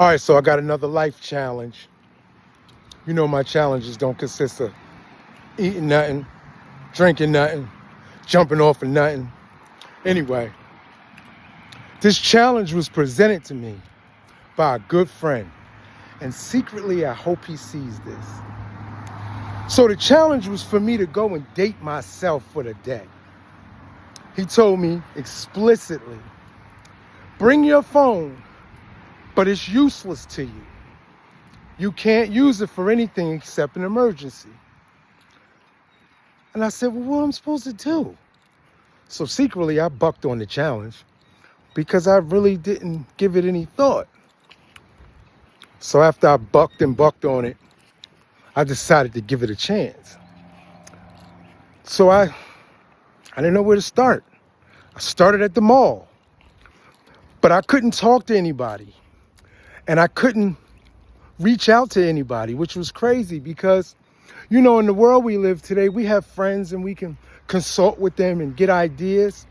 All right, so I got another life challenge. You know, my challenges don't consist of eating nothing, drinking nothing, jumping off of nothing. Anyway, this challenge was presented to me by a good friend, and secretly I hope he sees this. So the challenge was for me to go and date myself for the day. He told me explicitly, bring your phone, but it's useless to you. You can't use it for anything except an emergency. And I said, well, what am I supposed to do? So secretly, I bucked on the challenge because I really didn't give it any thought. So after I bucked on it, I decided to give it a chance. So I didn't know where to start. I started at the mall, but I couldn't talk to anybody. And I couldn't reach out to anybody, which was crazy because, you know, in the world we live today, we have friends and we can consult with them and get ideas.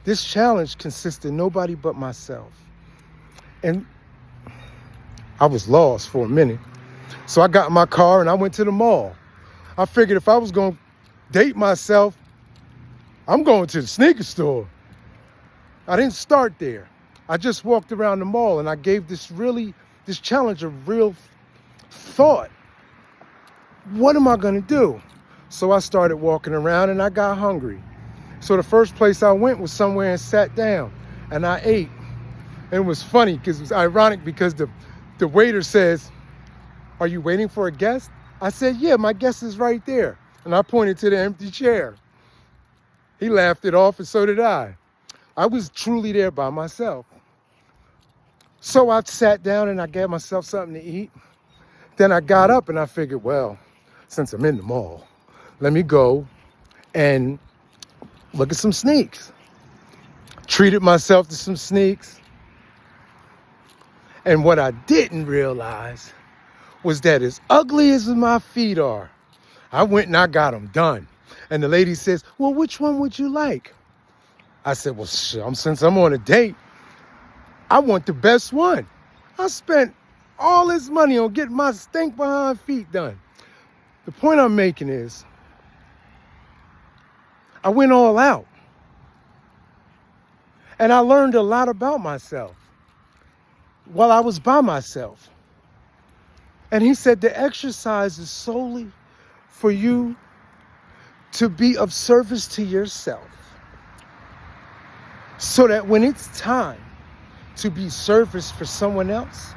This challenge consisted of nobody but myself. And I was lost for a minute. So I got in my car and I went to the mall. I figured if I was going to date myself, I'm going to the sneaker store. I didn't start there. I just walked around the mall and I gave this challenge a real thought. What am I going to do? So I started walking around and I got hungry. So the first place I went was somewhere and sat down and I ate. And it was funny because it was ironic because the waiter says, are you waiting for a guest? I said, yeah, my guest is right there. And I pointed to the empty chair. He laughed it off and so did I. I was truly there by myself. So I sat down and I gave myself something to eat. Then I got up and I figured, well, since I'm in the mall, let me go and look at some sneaks. Treated myself to some sneaks. And what I didn't realize was that as ugly as my feet are, I went and I got them done. And the lady says, well, which one would you like? I said, well, since I'm on a date, I want the best one. I spent all this money on getting my stink behind feet done. The point I'm making is, I went all out. And I learned a lot about myself while I was by myself. And he said the exercise is solely for you to be of service to yourself, so that when it's time to be service for someone else,